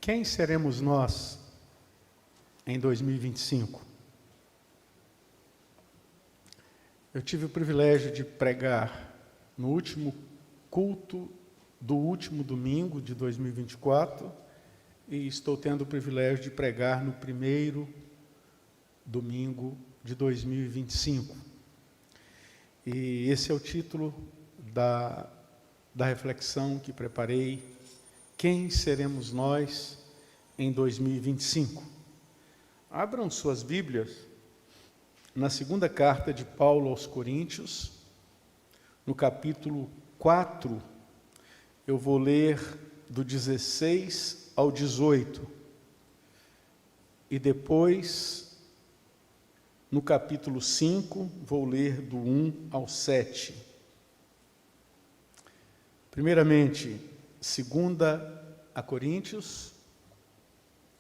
Quem seremos nós em 2025? Eu tive o privilégio de pregar no último culto do último domingo de 2024 e estou tendo o privilégio de pregar no primeiro domingo de 2025. E esse é o título da reflexão que preparei. Quem seremos nós em 2025? Abram suas Bíblias na segunda carta de Paulo aos Coríntios, no capítulo 4, eu vou ler do 16 ao 18, e depois, no capítulo 5, vou ler do 1 ao 7. Primeiramente, 2 a Coríntios,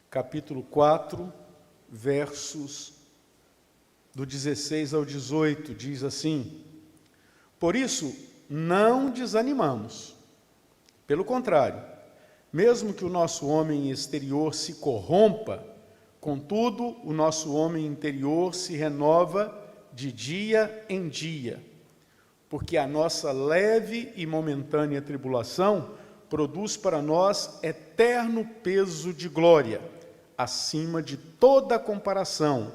capítulo 4, versos do 16 ao 18, diz assim: por isso, não desanimamos. Pelo contrário, mesmo que o nosso homem exterior se corrompa, contudo, o nosso homem interior se renova de dia em dia, porque a nossa leve e momentânea tribulação produz para nós eterno peso de glória, acima de toda comparação,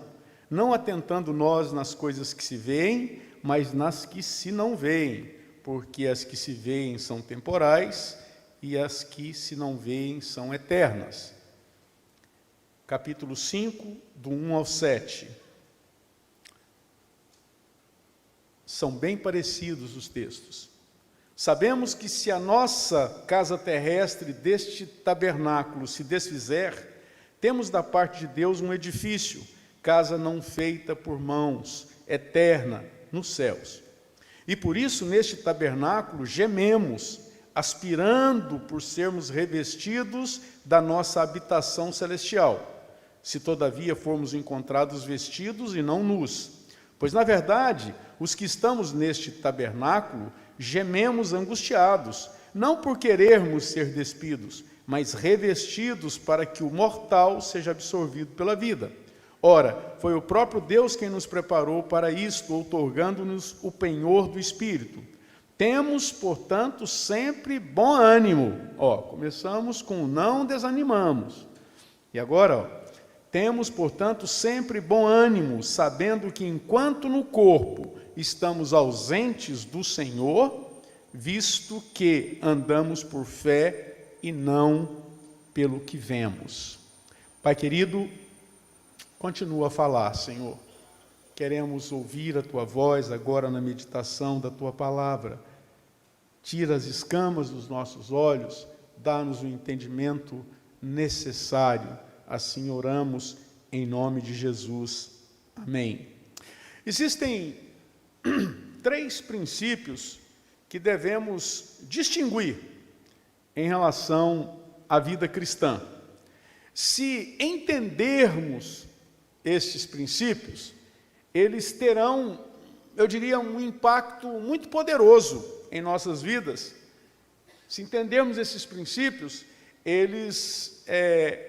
não atentando nós nas coisas que se veem, mas nas que se não veem, porque as que se veem são temporais e as que se não veem são eternas. Capítulo 5, do 1 ao 7. São bem parecidos os textos. Sabemos que se a nossa casa terrestre deste tabernáculo se desfizer, temos da parte de Deus um edifício, casa não feita por mãos, eterna, nos céus. E por isso, neste tabernáculo, gememos, aspirando por sermos revestidos da nossa habitação celestial, se todavia formos encontrados vestidos e não nus. Pois, na verdade, os que estamos neste tabernáculo, gememos angustiados, não por querermos ser despidos, mas revestidos para que o mortal seja absorvido pela vida. Ora, foi o próprio Deus quem nos preparou para isto, outorgando-nos o penhor do Espírito. Temos, portanto, sempre bom ânimo. Começamos com não desanimamos. E agora, temos, portanto, sempre bom ânimo, sabendo que enquanto no corpo estamos ausentes do Senhor, visto que andamos por fé e não pelo que vemos. Pai querido, continua a falar, Senhor. Queremos ouvir a Tua voz agora na meditação da Tua palavra. Tira as escamas dos nossos olhos, dá-nos o entendimento necessário. Assim oramos em nome de Jesus. Amém. Existem 3 princípios que devemos distinguir em relação à vida cristã. Se entendermos estes princípios, eles terão, eu diria, um impacto muito poderoso em nossas vidas. Se entendermos esses princípios, eles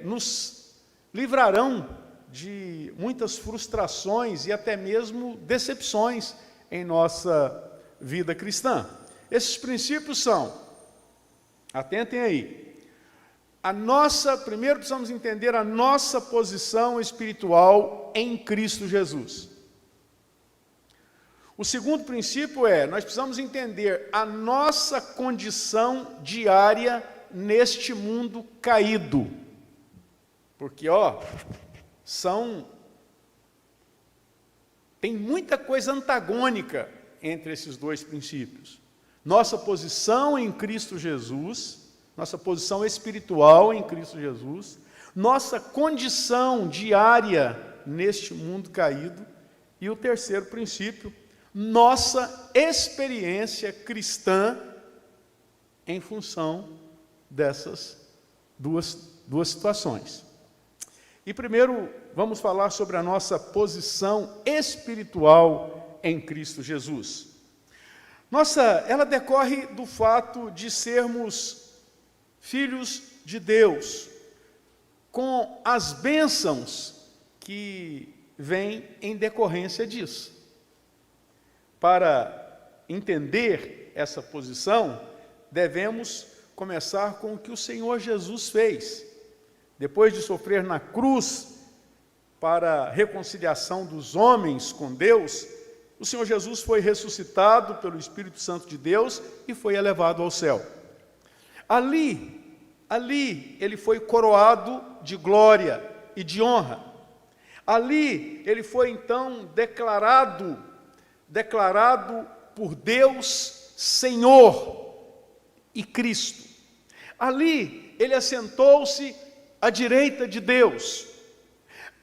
nos livrarão de muitas frustrações e até mesmo decepções em nossa vida cristã. Esses princípios são, atentem aí, primeiro precisamos entender a nossa posição espiritual em Cristo Jesus. O segundo princípio nós precisamos entender a nossa condição diária neste mundo caído. Porque, tem muita coisa antagônica entre esses 2 princípios. Nossa posição em Cristo Jesus, nossa posição espiritual em Cristo Jesus, nossa condição diária neste mundo caído, e o terceiro princípio, nossa experiência cristã em função dessas duas situações. E primeiro, vamos falar sobre a nossa posição espiritual em Cristo Jesus. Ela decorre do fato de sermos filhos de Deus. com as bênçãos que vêm em decorrência disso. Para entender essa posição, devemos começar com o que o Senhor Jesus fez. Depois de sofrer na cruz para a reconciliação dos homens com Deus, o Senhor Jesus foi ressuscitado pelo Espírito Santo de Deus e foi elevado ao céu. Ali ele foi coroado de glória e de honra. Ali ele foi então declarado por Deus Senhor e Cristo. Ali ele assentou-se à direita de Deus.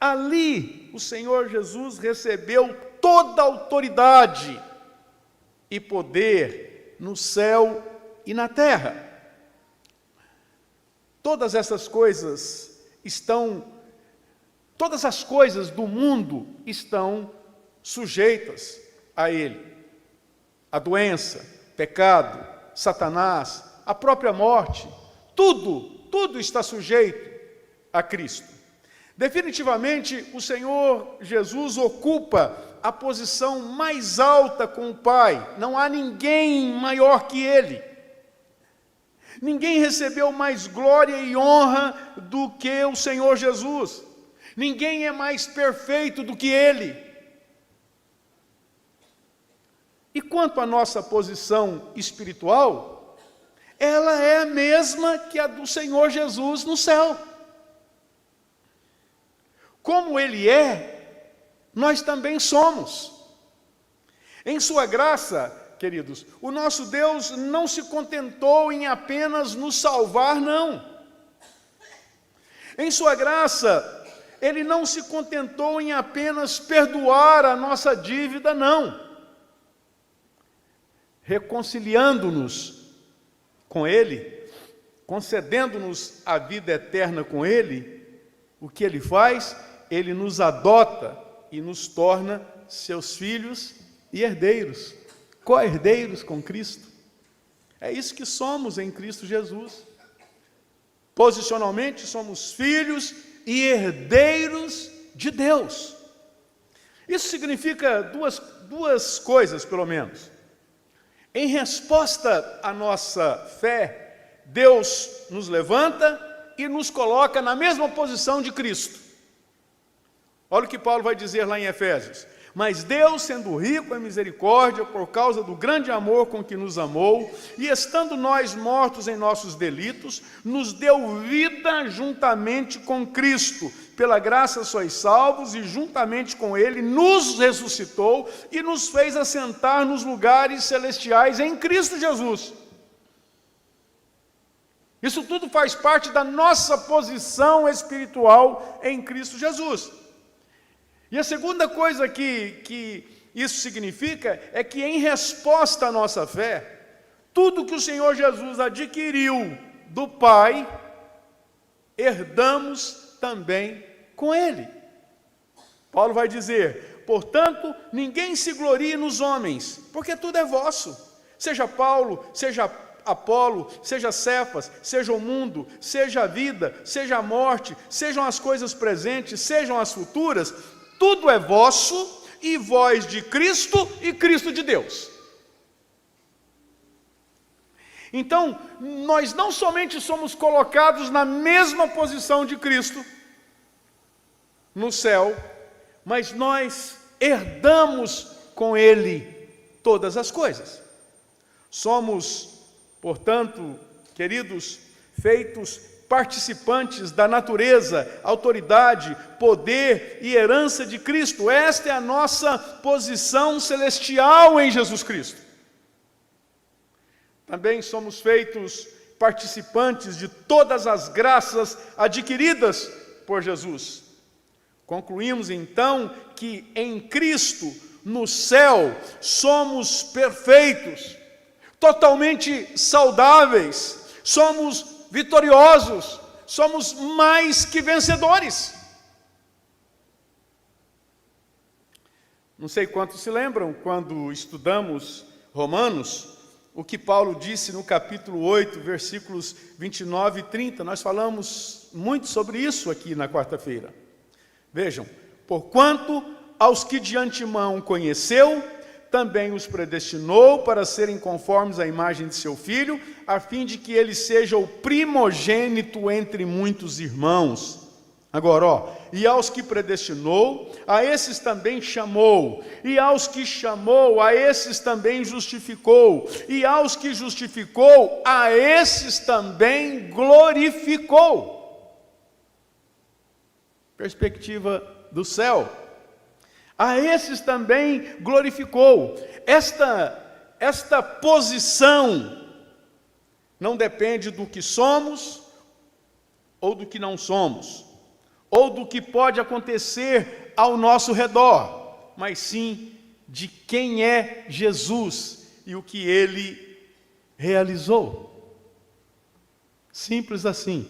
Ali o Senhor Jesus recebeu toda a autoridade e poder no céu e na terra. Todas as coisas do mundo estão sujeitas a Ele. A doença, pecado, Satanás, a própria morte, tudo está sujeito a Cristo. Definitivamente, o Senhor Jesus ocupa a posição mais alta com o Pai. Não há ninguém maior que Ele. Ninguém recebeu mais glória e honra do que o Senhor Jesus. Ninguém é mais perfeito do que Ele. E quanto à nossa posição espiritual, ela é a mesma que a do Senhor Jesus no céu. Como Ele é, nós também somos. Em sua graça, queridos, o nosso Deus não se contentou em apenas nos salvar, não. Em sua graça, Ele não se contentou em apenas perdoar a nossa dívida, não. Reconciliando-nos com Ele, concedendo-nos a vida eterna com Ele, o que Ele faz? Ele nos adota e nos torna seus filhos e herdeiros, co-herdeiros com Cristo. É isso que somos em Cristo Jesus. Posicionalmente, somos filhos e herdeiros de Deus. Isso significa duas coisas, pelo menos. Em resposta à nossa fé, Deus nos levanta e nos coloca na mesma posição de Cristo. Olha o que Paulo vai dizer lá em Efésios. Mas Deus, sendo rico em misericórdia, por causa do grande amor com que nos amou, e estando nós mortos em nossos delitos, nos deu vida juntamente com Cristo. Pela graça sois salvos, e juntamente com Ele nos ressuscitou e nos fez assentar nos lugares celestiais em Cristo Jesus. Isso tudo faz parte da nossa posição espiritual em Cristo Jesus. E a segunda coisa que isso significa é que, em resposta à nossa fé, tudo que o Senhor Jesus adquiriu do Pai, herdamos também com Ele. Paulo vai dizer: portanto, ninguém se glorie nos homens, porque tudo é vosso. Seja Paulo, seja Apolo, seja Cefas, seja o mundo, seja a vida, seja a morte, sejam as coisas presentes, sejam as futuras, tudo é vosso, e vós de Cristo e Cristo de Deus. Então, nós não somente somos colocados na mesma posição de Cristo no céu, mas nós herdamos com Ele todas as coisas. Somos, portanto, queridos, feitos participantes da natureza, autoridade, poder e herança de Cristo. Esta é a nossa posição celestial em Jesus Cristo. Também somos feitos participantes de todas as graças adquiridas por Jesus. Concluímos então que em Cristo, no céu, somos perfeitos, totalmente saudáveis, somos vitoriosos, somos mais que vencedores. Não sei quantos se lembram, quando estudamos Romanos, o que Paulo disse no capítulo 8, versículos 29 e 30. Nós falamos muito sobre isso aqui na quarta-feira. Vejam, porquanto aos que de antemão conheceu, também os predestinou para serem conformes à imagem de seu Filho, a fim de que ele seja o primogênito entre muitos irmãos. Agora, e aos que predestinou, a esses também chamou, e aos que chamou, a esses também justificou, e aos que justificou, a esses também glorificou. Perspectiva do céu. A esses também glorificou. Esta posição não depende do que somos ou do que não somos, ou do que pode acontecer ao nosso redor, mas sim de quem é Jesus e o que Ele realizou. Simples assim.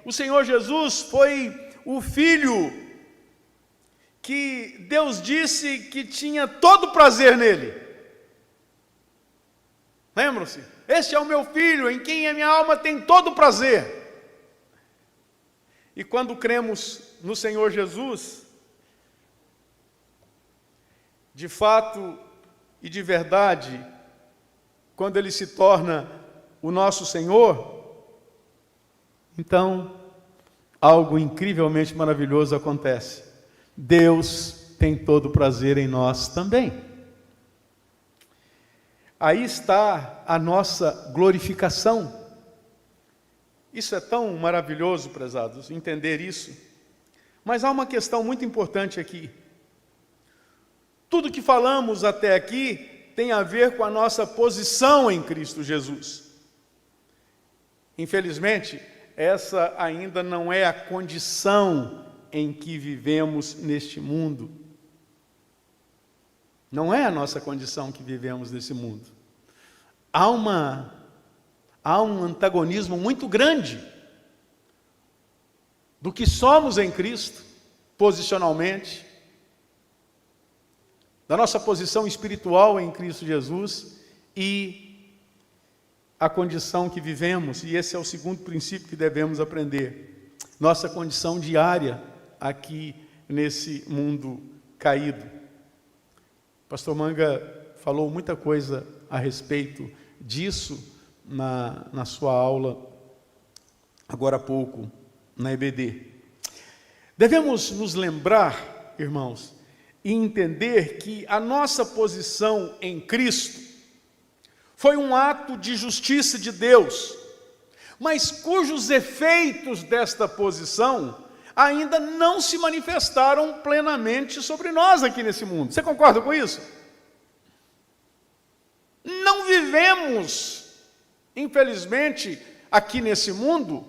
O Senhor Jesus, foi o Filho que Deus disse que tinha todo prazer nele. Lembram-se? Este é o meu Filho, em quem a minha alma tem todo prazer. E quando cremos no Senhor Jesus, de fato e de verdade, quando Ele se torna o nosso Senhor, então algo incrivelmente maravilhoso acontece. Deus tem todo prazer em nós também. Aí está a nossa glorificação. Isso é tão maravilhoso, prezados, entender isso. Mas há uma questão muito importante aqui. Tudo que falamos até aqui tem a ver com a nossa posição em Cristo Jesus. Infelizmente, essa ainda não é a condição em que vivemos neste mundo. Não é a nossa condição que vivemos nesse mundo. Há um antagonismo muito grande do que somos em Cristo, posicionalmente, da nossa posição espiritual em Cristo Jesus e a condição que vivemos, e esse é o segundo princípio que devemos aprender, nossa condição diária aqui nesse mundo caído. Pastor Manga falou muita coisa a respeito disso na sua aula, agora há pouco, na EBD. Devemos nos lembrar, irmãos, e entender que a nossa posição em Cristo foi um ato de justiça de Deus, mas cujos efeitos desta posição ainda não se manifestaram plenamente sobre nós aqui nesse mundo. Você concorda com isso? Não vivemos, infelizmente, aqui nesse mundo,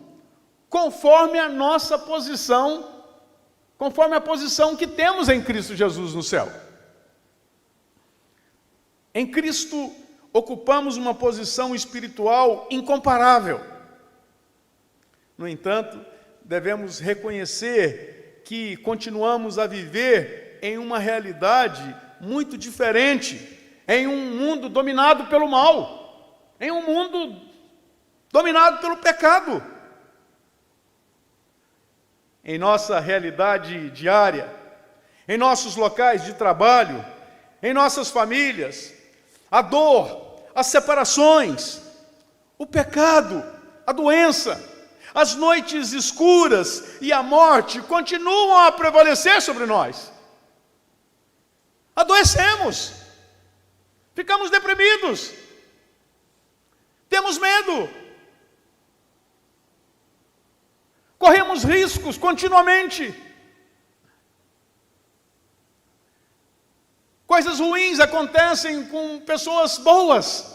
conforme a nossa posição, conforme a posição que temos em Cristo Jesus no céu. Em Cristo, ocupamos uma posição espiritual incomparável. No entanto, devemos reconhecer que continuamos a viver em uma realidade muito diferente, em um mundo dominado pelo mal, em um mundo dominado pelo pecado. Em nossa realidade diária, em nossos locais de trabalho, em nossas famílias, a dor, as separações, o pecado, a doença, as noites escuras e a morte continuam a prevalecer sobre nós. Adoecemos, ficamos deprimidos, temos medo, corremos riscos continuamente. Coisas ruins acontecem com pessoas boas.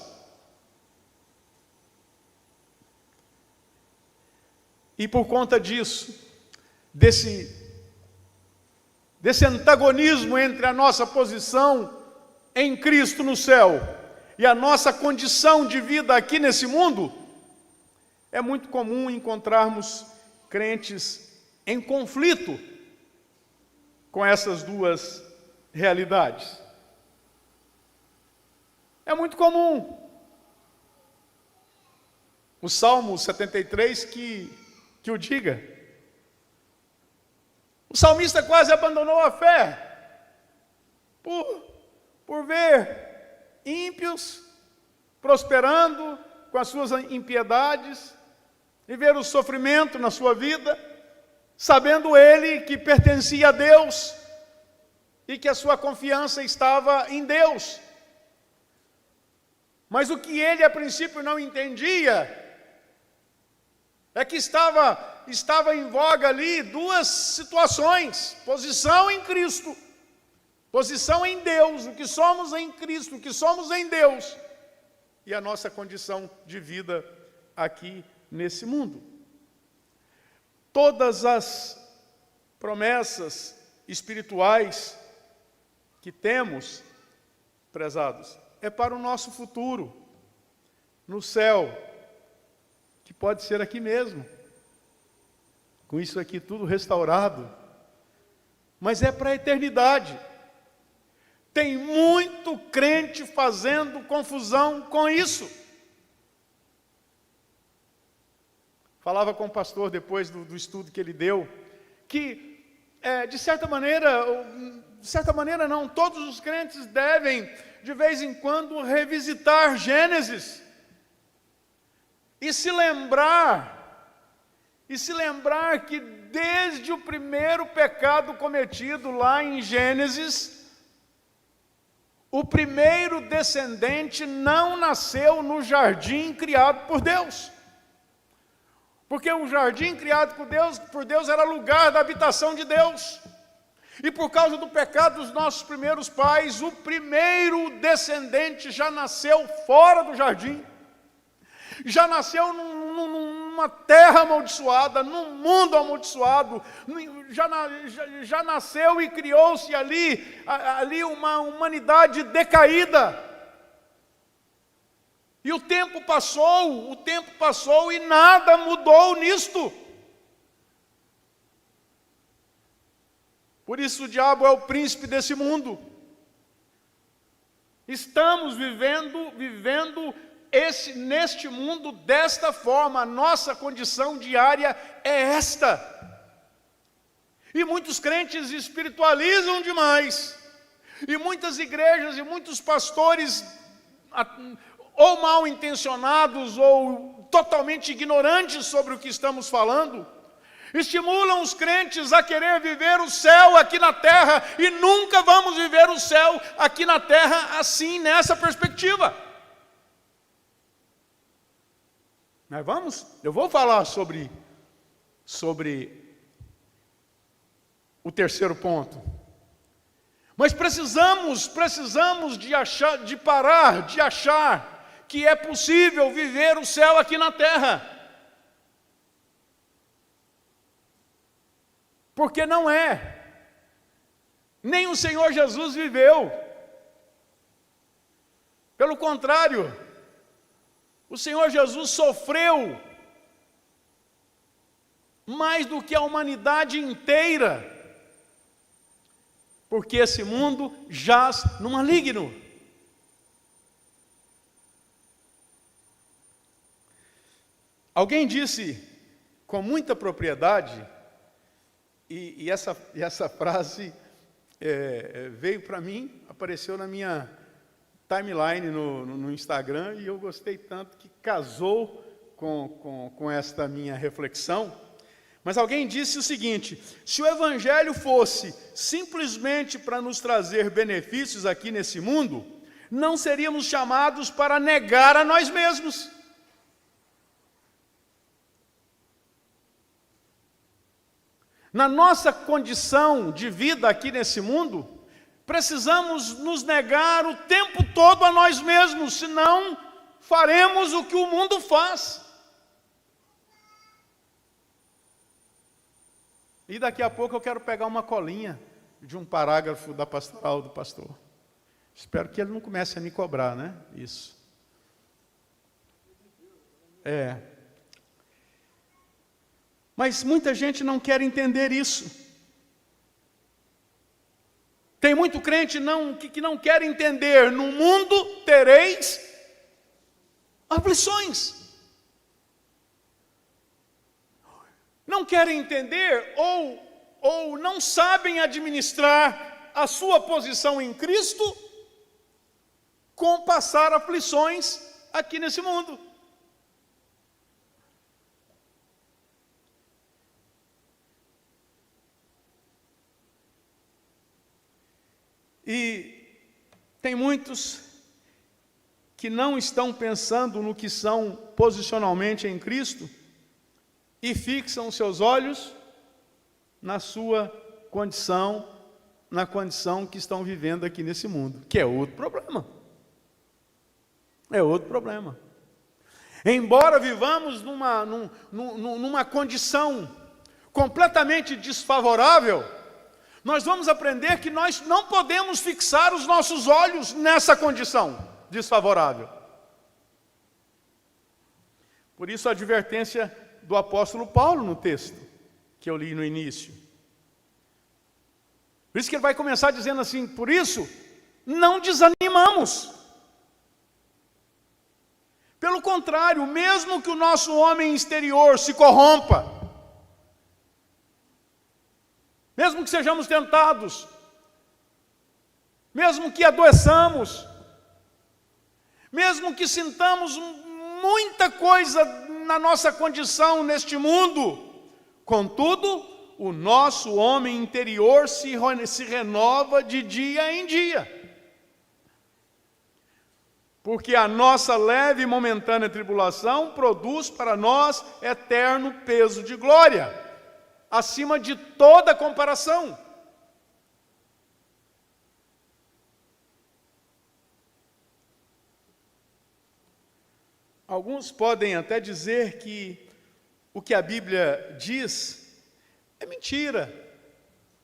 E por conta disso, desse antagonismo entre a nossa posição em Cristo no céu e a nossa condição de vida aqui nesse mundo, é muito comum encontrarmos crentes em conflito com essas duas realidades. É muito comum. O Salmo 73 que o diga. O salmista quase abandonou a fé por ver ímpios prosperando com as suas impiedades e ver o sofrimento na sua vida, sabendo ele que pertencia a Deus e que a sua confiança estava em Deus. Mas o que ele a princípio não entendia é que estava em voga ali duas situações: posição em Cristo, posição em Deus, o que somos em Cristo, o que somos em Deus, e a nossa condição de vida aqui nesse mundo. Todas as promessas espirituais que temos, prezados, é para o nosso futuro, no céu, que pode ser aqui mesmo, com isso aqui tudo restaurado, mas é para a eternidade. Tem muito crente fazendo confusão com isso. Falava com o pastor depois do estudo que ele deu, que de certa maneira não, todos os crentes devem, de vez em quando, revisitar Gênesis, e se lembrar que desde o primeiro pecado cometido lá em Gênesis, o primeiro descendente não nasceu no jardim criado por Deus. Porque o jardim criado por Deus era lugar da habitação de Deus. E por causa do pecado dos nossos primeiros pais, o primeiro descendente já nasceu fora do jardim. Já nasceu numa terra amaldiçoada, num mundo amaldiçoado, já nasceu e criou-se ali uma humanidade decaída. E o tempo passou e nada mudou nisto. Por isso o diabo é o príncipe desse mundo. Estamos vivendo neste mundo desta forma. A nossa condição diária é esta. E muitos crentes espiritualizam demais. E muitas igrejas e muitos pastores, ou mal intencionados ou totalmente ignorantes sobre o que estamos falando, estimulam os crentes a querer viver o céu aqui na terra, e nunca vamos viver o céu aqui na terra assim, nessa perspectiva. Mas eu vou falar sobre o terceiro ponto. Mas precisamos de parar de achar que é possível viver o céu aqui na terra. Porque não é. Nem o Senhor Jesus viveu. Pelo contrário, o Senhor Jesus sofreu mais do que a humanidade inteira, porque esse mundo jaz no maligno. Alguém disse com muita propriedade, e essa frase veio para mim, apareceu na minha timeline no Instagram, e eu gostei tanto que casou com esta minha reflexão. Mas alguém disse o seguinte: se o Evangelho fosse simplesmente para nos trazer benefícios aqui nesse mundo, não seríamos chamados para negar a nós mesmos. Na nossa condição de vida aqui nesse mundo, precisamos nos negar o tempo todo a nós mesmos, senão faremos o que o mundo faz. E daqui a pouco eu quero pegar uma colinha de um parágrafo da pastoral do pastor. Espero que ele não comece a me cobrar, né? Isso. Mas muita gente não quer entender isso. Tem muito crente que não quer entender: no mundo tereis aflições. Não querem entender ou não sabem administrar a sua posição em Cristo com passar aflições aqui nesse mundo. E tem muitos que não estão pensando no que são posicionalmente em Cristo e fixam seus olhos na sua condição, na condição que estão vivendo aqui nesse mundo, que é outro problema. É outro problema. Embora vivamos numa condição completamente desfavorável, nós vamos aprender que nós não podemos fixar os nossos olhos nessa condição desfavorável. Por isso a advertência do apóstolo Paulo no texto que eu li no início. Por isso que ele vai começar dizendo assim: por isso, não desanimamos. Pelo contrário, mesmo que o nosso homem exterior se corrompa, mesmo que sejamos tentados, mesmo que adoeçamos, mesmo que sintamos muita coisa na nossa condição neste mundo, contudo, o nosso homem interior se renova de dia em dia. Porque a nossa leve e momentânea tribulação produz para nós eterno peso de glória, acima de toda comparação. Alguns podem até dizer que o que a Bíblia diz é mentira,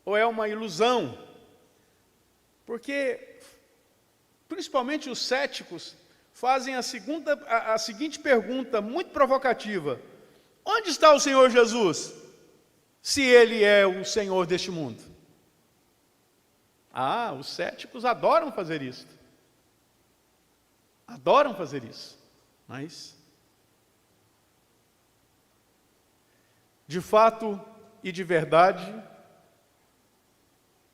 ou é uma ilusão, porque principalmente os céticos fazem a seguinte pergunta muito provocativa: onde está o Senhor Jesus, se Ele é o Senhor deste mundo? Os céticos adoram fazer isso. Adoram fazer isso. Mas, de fato e de verdade,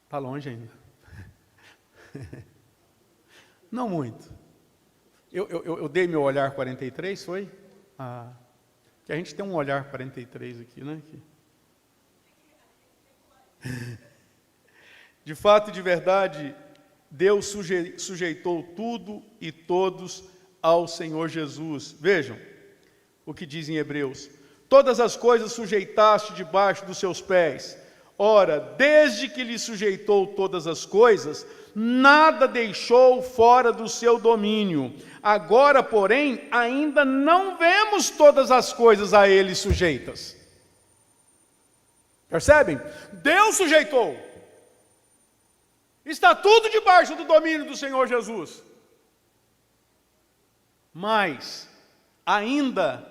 está longe ainda. Não muito. Eu dei meu olhar 43, foi? Que a gente tem um olhar 43 aqui, né? De fato e de verdade, Deus sujeitou tudo e todos ao Senhor Jesus. Vejam o que diz em Hebreus: todas as coisas sujeitaste debaixo dos seus pés. Ora, desde que lhe sujeitou todas as coisas, nada deixou fora do seu domínio. Agora, porém, ainda não vemos todas as coisas a ele sujeitas. Percebem? Deus sujeitou. Está tudo debaixo do domínio do Senhor Jesus. Mas ainda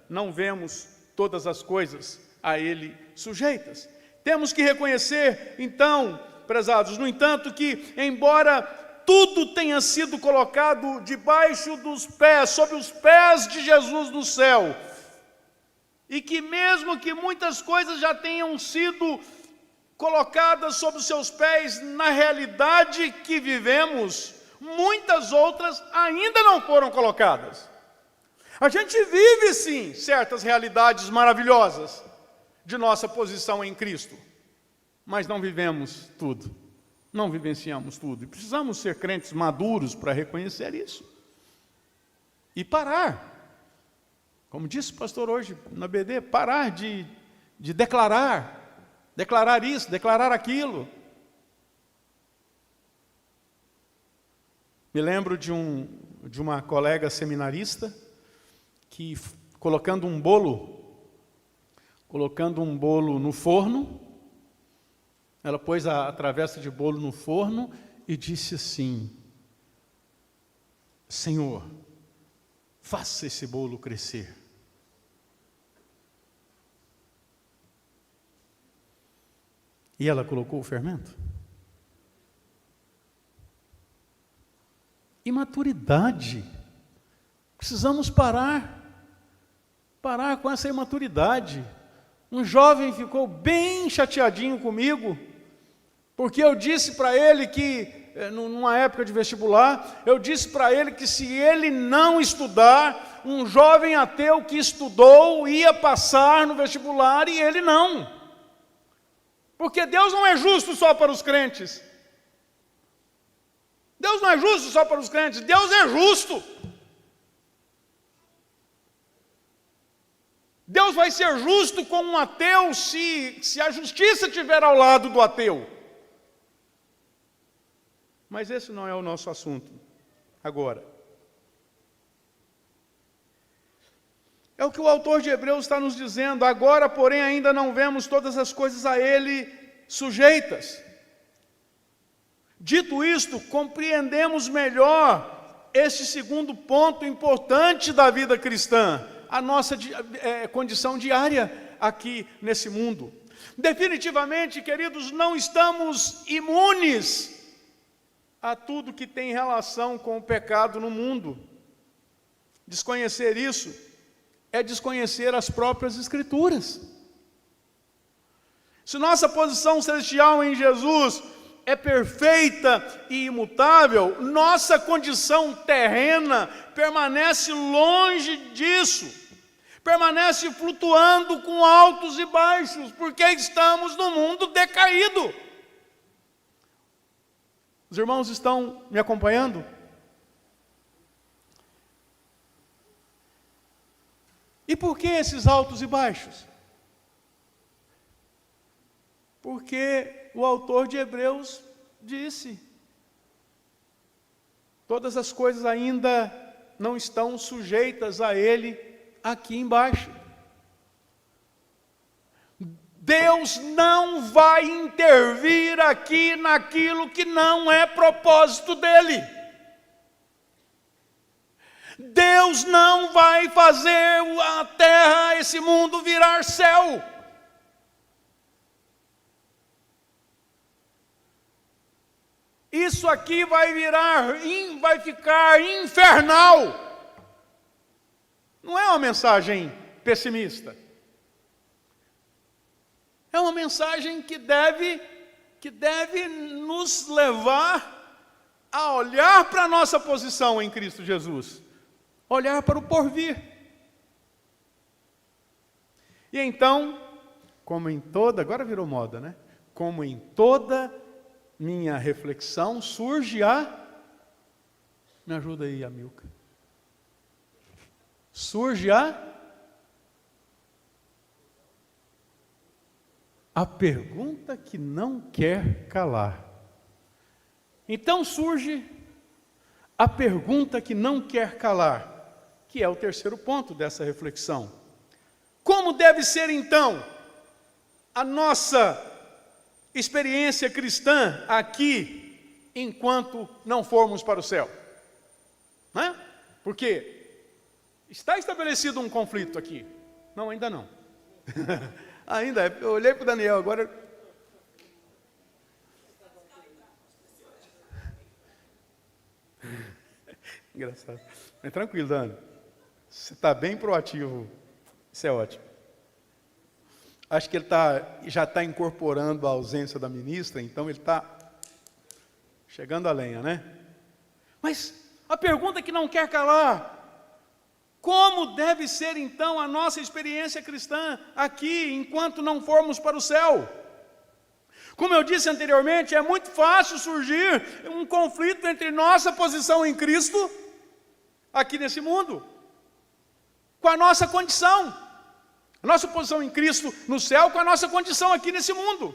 não vemos todas as coisas a ele sujeitas. Temos que reconhecer, então, prezados, no entanto, que embora tudo tenha sido colocado debaixo dos pés, sob os pés de Jesus no céu, e que mesmo que muitas coisas já tenham sido colocadas sob os seus pés na realidade que vivemos, muitas outras ainda não foram colocadas. A gente vive sim certas realidades maravilhosas de nossa posição em Cristo, mas não vivemos tudo, não vivenciamos tudo, e precisamos ser crentes maduros para reconhecer isso e parar, como disse o pastor hoje na BD, parar de declarar isso, declarar aquilo. Me lembro de uma colega seminarista que, colocando um bolo no forno, ela pôs a travessa de bolo no forno e disse assim: Senhor, faça esse bolo crescer. E ela colocou o fermento. imaturidade. Precisamos parar com essa imaturidade. Um jovem ficou bem chateadinho comigo, porque eu disse para ele que, numa época de vestibular, eu disse para ele que se ele não estudar, um jovem ateu que estudou ia passar no vestibular e ele não. Porque Deus não é justo só para os crentes. Deus não é justo só para os crentes, Deus é justo. Deus vai ser justo com um ateu se a justiça estiver ao lado do ateu. Mas esse não é o nosso assunto agora. É o que o autor de Hebreus está nos dizendo. Agora, porém, ainda não vemos todas as coisas a ele sujeitas. Dito isto, compreendemos melhor este segundo ponto importante da vida cristã, a nossa condição diária aqui nesse mundo. Definitivamente, queridos, não estamos imunes a tudo que tem relação com o pecado no mundo. Desconhecer isso é desconhecer as próprias Escrituras. Se nossa posição celestial em Jesus é perfeita e imutável, nossa condição terrena permanece longe disso, permanece flutuando com altos e baixos, porque estamos no mundo decaído. Os irmãos estão me acompanhando? E por que esses altos e baixos? Porque o autor de Hebreus disse: todas as coisas ainda não estão sujeitas a ele aqui embaixo. Deus não vai intervir aqui naquilo que não é propósito dele. Deus não vai fazer a terra, esse mundo virar céu. Isso aqui vai ficar infernal. Não é uma mensagem pessimista. É uma mensagem que deve nos levar a olhar para a nossa posição em Cristo Jesus. Olhar para o porvir. E então, como em toda, agora virou moda, né? Como em toda minha reflexão, surge me ajuda aí, Amilca. Surge a pergunta que não quer calar. Então surge a pergunta que não quer calar, que é o terceiro ponto dessa reflexão. Como deve ser então a nossa experiência cristã aqui, enquanto não formos para o céu? Né? Porque está estabelecido um conflito aqui. Não, ainda não. Ainda, eu olhei para o Daniel agora. Engraçado. Mas tranquilo, Dani. Você está bem proativo. Isso é ótimo. Acho que ele já está incorporando a ausência da ministra, então ele está chegando a lenha, né? Mas a pergunta que não quer calar: como deve ser então a nossa experiência cristã aqui, enquanto não formos para o céu? Como eu disse anteriormente, é muito fácil surgir um conflito entre nossa posição em Cristo, aqui nesse mundo, com a nossa condição. A nossa posição em Cristo no céu com a nossa condição aqui nesse mundo.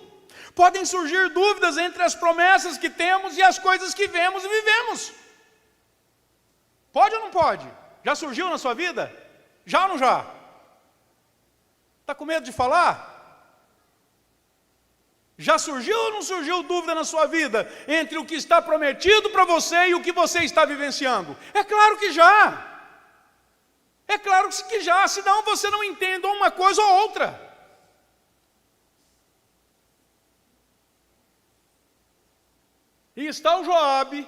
Podem surgir dúvidas entre as promessas que temos e as coisas que vemos e vivemos. Pode ou não pode? Já surgiu na sua vida? Já ou não já? Está com medo de falar? Já surgiu ou não surgiu dúvida na sua vida entre o que está prometido para você e o que você está vivenciando? É claro que já. É claro que já, senão você não entende uma coisa ou outra. E está o Joabe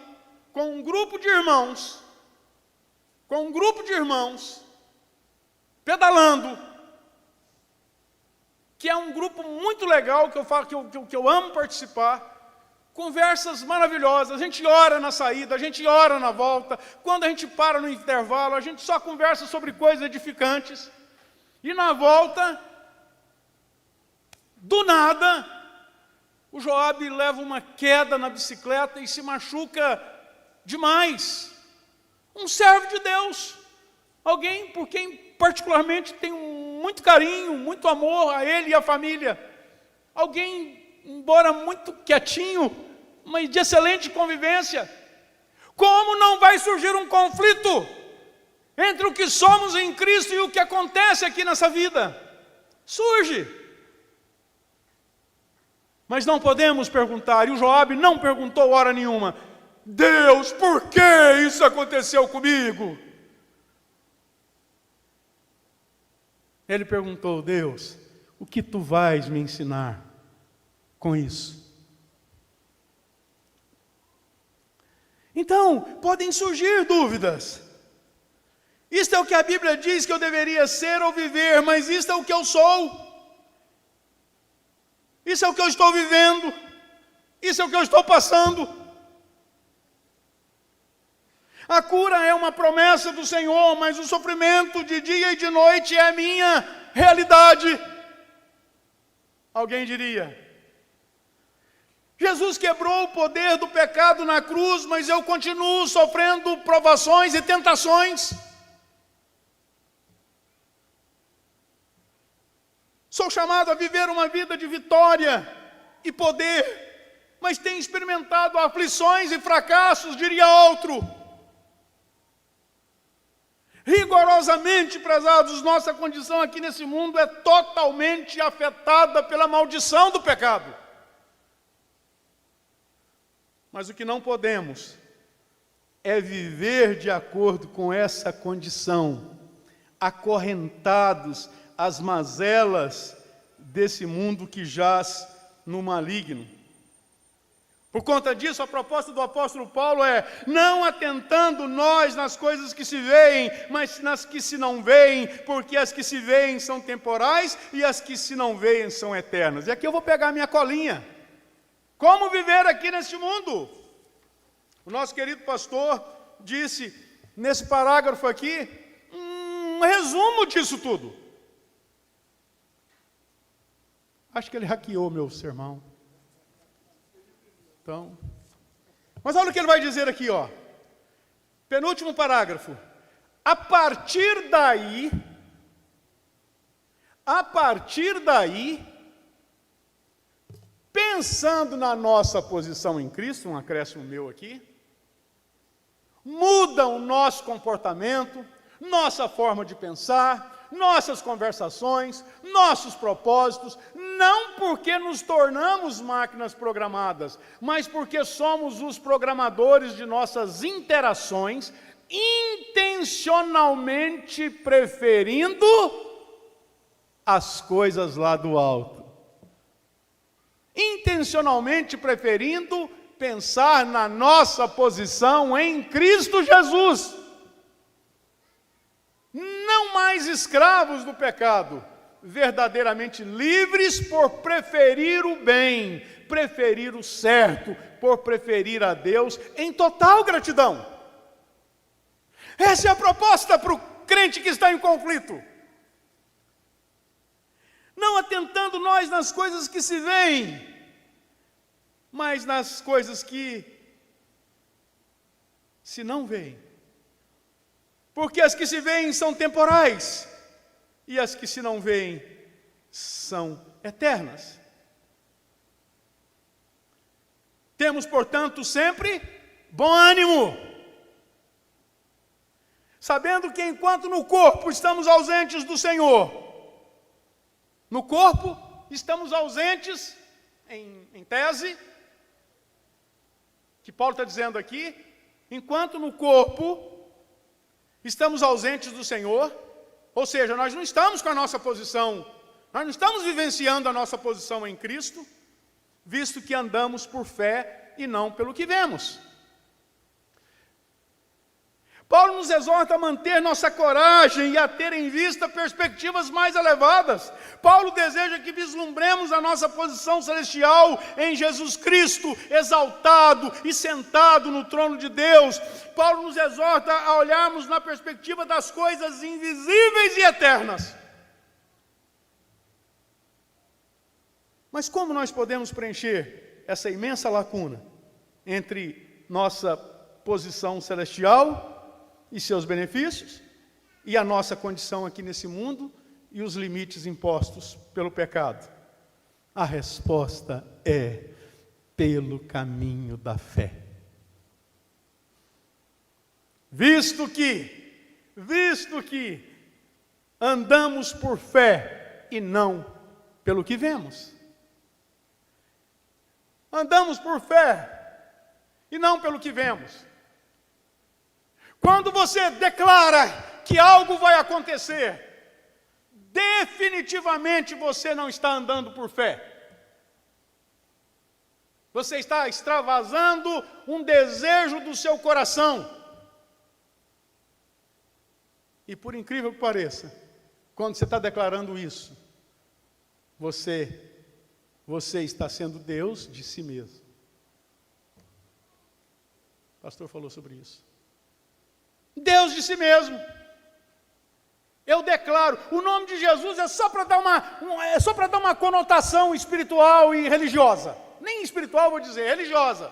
com um grupo de irmãos, pedalando, que é um grupo muito legal, que eu falo que eu amo participar, conversas maravilhosas, a gente ora na saída, a gente ora na volta, quando a gente para no intervalo, a gente só conversa sobre coisas edificantes, e na volta, do nada, o Joabe leva uma queda na bicicleta e se machuca demais. Um servo de Deus, alguém por quem particularmente tenho muito carinho, muito amor a ele e a família, alguém, embora muito quietinho, mas de excelente convivência. Como não vai surgir um conflito entre o que somos em Cristo e o que acontece aqui nessa vida? Surge. Mas não podemos perguntar, e o Joabe não perguntou hora nenhuma, Deus, por que isso aconteceu comigo? Ele perguntou, Deus, o que tu vais me ensinar com isso? Então, podem surgir dúvidas. Isto é o que a Bíblia diz que eu deveria ser ou viver, mas isto é o que eu sou. Isso é o que eu estou vivendo. Isso é o que eu estou passando. A cura é uma promessa do Senhor, mas o sofrimento de dia e de noite é a minha realidade. Alguém diria, Jesus quebrou o poder do pecado na cruz, mas eu continuo sofrendo provações e tentações. Sou chamado a viver uma vida de vitória e poder, mas tenho experimentado aflições e fracassos, diria outro. Rigorosamente, prezados, nossa condição aqui nesse mundo é totalmente afetada pela maldição do pecado. Mas o que não podemos é viver de acordo com essa condição, acorrentados às mazelas desse mundo que jaz no maligno. Por conta disso, a proposta do apóstolo Paulo é, não atentando nós nas coisas que se veem, mas nas que se não veem, porque as que se veem são temporais e as que se não veem são eternas. E aqui eu vou pegar minha colinha. Como viver aqui neste mundo? O nosso querido pastor disse, nesse parágrafo aqui, um resumo disso tudo. Acho que ele hackeou meu sermão. Então, mas olha o que ele vai dizer aqui, ó. Penúltimo parágrafo. A partir daí, pensando na nossa posição em Cristo, um acréscimo meu aqui, muda o nosso comportamento, nossa forma de pensar, nossas conversações, nossos propósitos, não porque nos tornamos máquinas programadas, mas porque somos os programadores de nossas interações, intencionalmente preferindo as coisas lá do alto. Intencionalmente preferindo pensar na nossa posição em Cristo Jesus. Não mais escravos do pecado, verdadeiramente livres por preferir o bem, preferir o certo, por preferir a Deus em total gratidão. Essa é a proposta para o crente que está em conflito. Não atentando nós nas coisas que se veem, mas nas coisas que se não veem. Porque as que se veem são temporais, e as que se não veem são eternas. Temos, portanto, sempre bom ânimo, sabendo que enquanto no corpo estamos ausentes do Senhor, no corpo estamos ausentes, em tese, que Paulo está dizendo aqui, enquanto no corpo estamos ausentes do Senhor, ou seja, nós não estamos com a nossa posição, nós não estamos vivenciando a nossa posição em Cristo, visto que andamos por fé e não pelo que vemos. Paulo nos exorta a manter nossa coragem e a ter em vista perspectivas mais elevadas. Paulo deseja que vislumbremos a nossa posição celestial em Jesus Cristo, exaltado e sentado no trono de Deus. Paulo nos exorta a olharmos na perspectiva das coisas invisíveis e eternas. Mas como nós podemos preencher essa imensa lacuna entre nossa posição celestial e seus benefícios, e a nossa condição aqui nesse mundo, e os limites impostos pelo pecado? A resposta é pelo caminho da fé. Visto que andamos por fé e não pelo que vemos. Andamos por fé e não pelo que vemos. Quando você declara que algo vai acontecer, definitivamente você não está andando por fé. Você está extravasando um desejo do seu coração. E por incrível que pareça, quando você está declarando isso, você está sendo Deus de si mesmo. O pastor falou sobre isso. Deus de si mesmo. Eu declaro, o nome de Jesus é só para dar uma conotação espiritual e religiosa. Nem espiritual vou dizer, religiosa.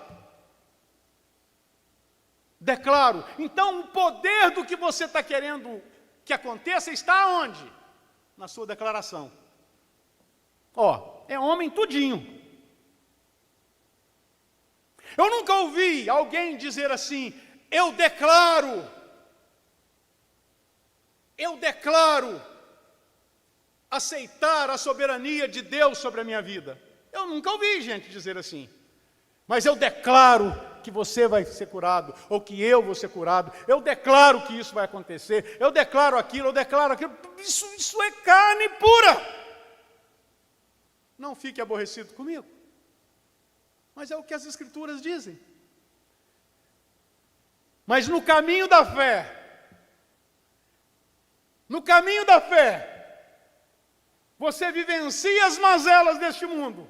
Declaro. Então o poder do que você está querendo que aconteça está onde? Na sua declaração. É homem tudinho. Eu nunca ouvi alguém dizer assim: eu declaro aceitar a soberania de Deus sobre a minha vida. Eu nunca ouvi gente dizer assim. Mas eu declaro que você vai ser curado, ou que eu vou ser curado. Eu declaro que isso vai acontecer. Eu declaro aquilo. Isso é carne pura. Não fique aborrecido comigo. Mas é o que as Escrituras dizem. Mas no caminho da fé, você vivencia as mazelas deste mundo,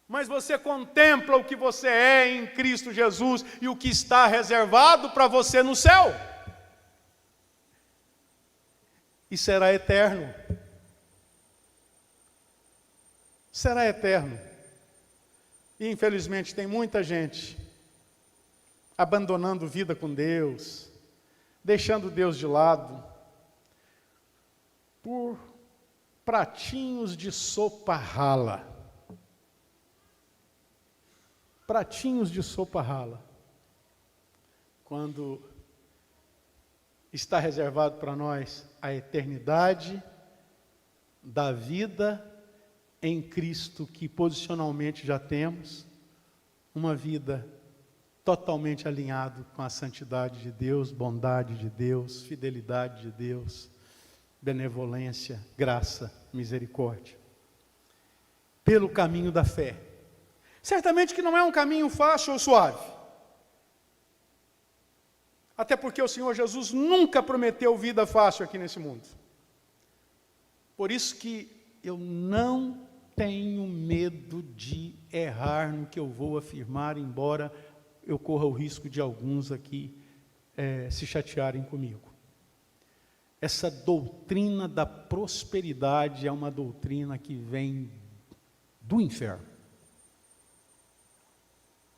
mas você contempla o que você é em Cristo Jesus e o que está reservado para você no céu. E será eterno. Será eterno. E infelizmente tem muita gente abandonando vida com Deus, deixando Deus de lado, por pratinhos de sopa rala. Pratinhos de sopa rala. Quando está reservado para nós a eternidade da vida em Cristo, que posicionalmente já temos, uma vida totalmente alinhado com a santidade de Deus, bondade de Deus, fidelidade de Deus, benevolência, graça, misericórdia. Pelo caminho da fé. Certamente que não é um caminho fácil ou suave. Até porque o Senhor Jesus nunca prometeu vida fácil aqui nesse mundo. Por isso que eu não tenho medo de errar no que eu vou afirmar, embora eu corra o risco de alguns aqui se chatearem comigo. Essa doutrina da prosperidade é uma doutrina que vem do inferno.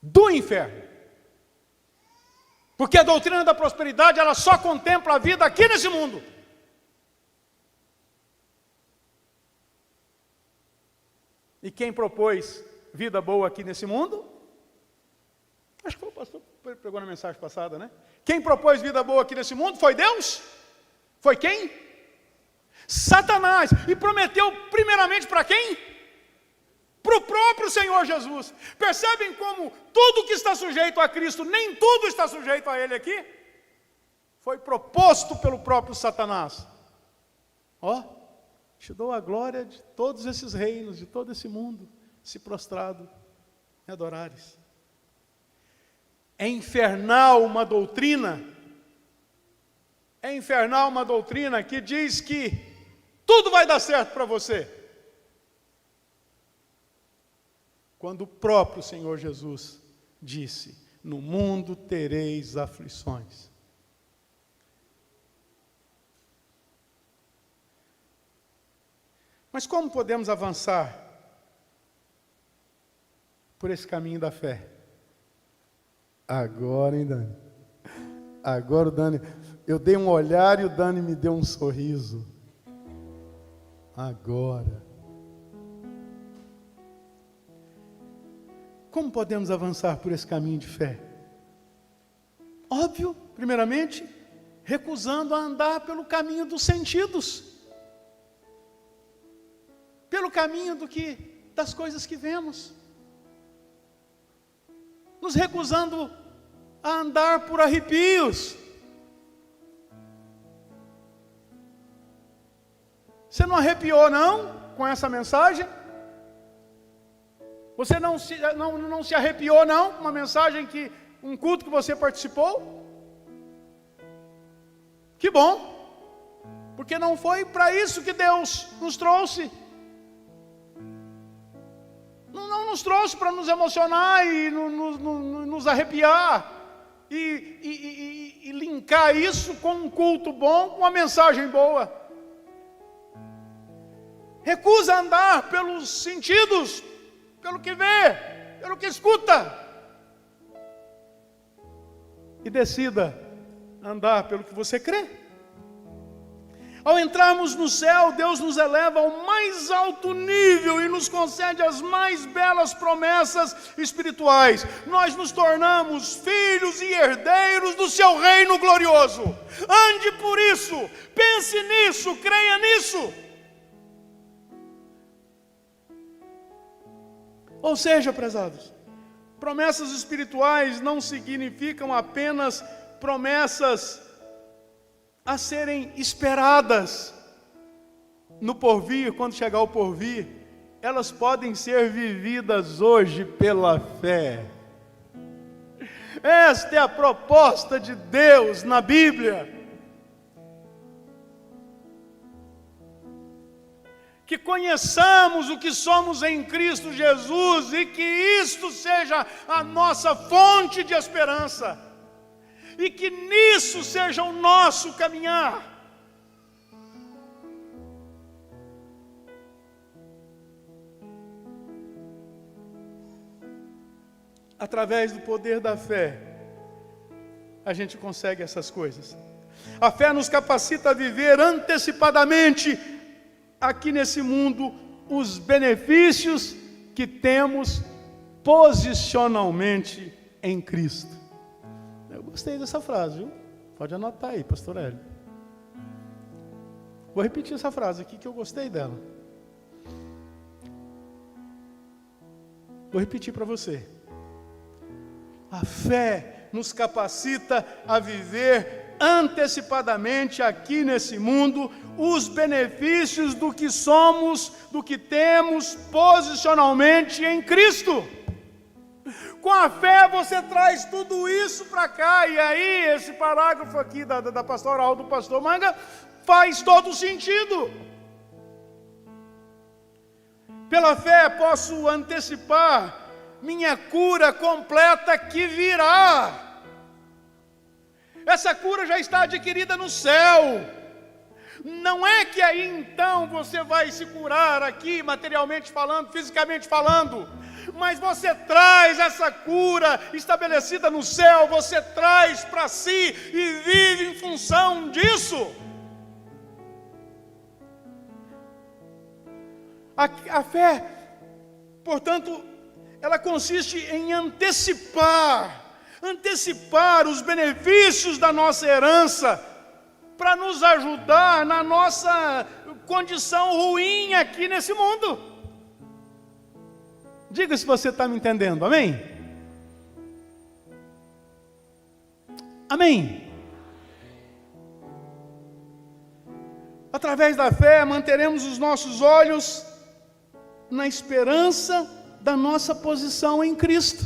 Do inferno. Porque a doutrina da prosperidade, ela só contempla a vida aqui nesse mundo. E quem propôs vida boa aqui nesse mundo? Acho que foi o pastor que pregou na mensagem passada, né? Quem propôs vida boa aqui nesse mundo foi Deus? Foi quem? Satanás. E prometeu primeiramente para quem? Para o próprio Senhor Jesus. Percebem como tudo que está sujeito a Cristo, nem tudo está sujeito a Ele aqui? Foi proposto pelo próprio Satanás. Te dou a glória de todos esses reinos, de todo esse mundo, se prostrado e adorares. É infernal uma doutrina É infernal uma doutrina que diz que tudo vai dar certo para você, quando o próprio Senhor Jesus disse: no mundo tereis aflições. Mas como podemos avançar por esse caminho da fé? Agora, hein, Dani? Agora o Dani... Eu dei um olhar e o Dani me deu um sorriso. Agora. Como podemos avançar por esse caminho de fé? Óbvio, primeiramente, recusando a andar pelo caminho dos sentidos. Pelo caminho das coisas que vemos. Nos recusando a andar por arrepios. Você não arrepiou, não, com essa mensagem? Você não se arrepiou, não, com uma mensagem um culto que você participou? Que bom, porque não foi para isso que Deus nos trouxe. Não nos trouxe para nos emocionar e nos arrepiar e linkar isso com um culto bom, com uma mensagem boa. Recusa andar pelos sentidos, pelo que vê, pelo que escuta. E decida andar pelo que você crê. Ao entrarmos no céu, Deus nos eleva ao mais alto nível e nos concede as mais belas promessas espirituais. Nós nos tornamos filhos e herdeiros do seu reino glorioso. Ande por isso, pense nisso, creia nisso. Ou seja, prezados, promessas espirituais não significam apenas promessas a serem esperadas no porvir, quando chegar o porvir. Elas podem ser vividas hoje pela fé. Esta é a proposta de Deus na Bíblia. Que conheçamos o que somos em Cristo Jesus e que isto seja a nossa fonte de esperança. E que nisso seja o nosso caminhar. Através do poder da fé, a gente consegue essas coisas. A fé nos capacita a viver antecipadamente aqui nesse mundo os benefícios que temos posicionalmente em Cristo. Eu gostei dessa frase, viu? Pode anotar aí, pastor Hélio. Vou repetir essa frase aqui que eu gostei dela. Vou repetir para você. A fé nos capacita a viver antecipadamente aqui nesse mundo os benefícios do que somos, do que temos posicionalmente em Cristo. Com a fé você traz tudo isso para cá, e aí esse parágrafo aqui da pastoral do pastor Manga faz todo sentido. Pela fé posso antecipar minha cura completa que virá. Essa cura já está adquirida no céu. Não é que aí então você vai se curar aqui, materialmente falando, fisicamente falando, mas você traz essa cura estabelecida no céu, você traz para si e vive em função disso. A fé, portanto, ela consiste em antecipar os benefícios da nossa herança, para nos ajudar na nossa condição ruim aqui nesse mundo. Diga se você está me entendendo, amém? Amém? Através da fé, manteremos os nossos olhos na esperança da nossa posição em Cristo.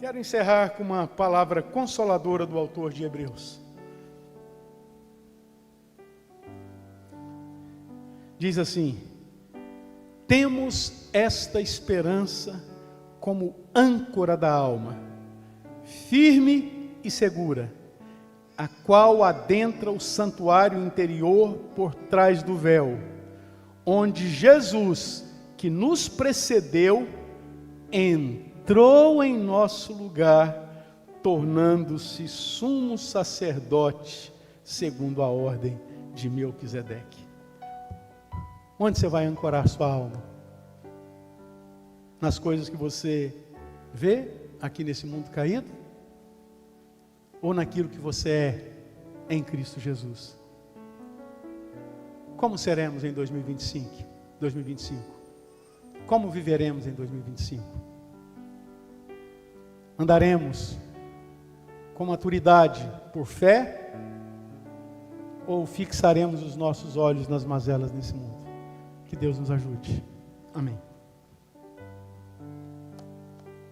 Quero encerrar com uma palavra consoladora do autor de Hebreus. Diz assim: temos esta esperança como âncora da alma, firme e segura, a qual adentra o santuário interior por trás do véu, onde Jesus, que nos precedeu, entrou em nosso lugar, tornando-se sumo sacerdote, segundo a ordem de Melquisedeque. Onde você vai ancorar sua alma? Nas coisas que você vê aqui nesse mundo caído? Ou naquilo que você é em Cristo Jesus? Como seremos em 2025? Como viveremos em 2025? Andaremos com maturidade por fé? Ou fixaremos os nossos olhos nas mazelas desse mundo? Que Deus nos ajude. Amém.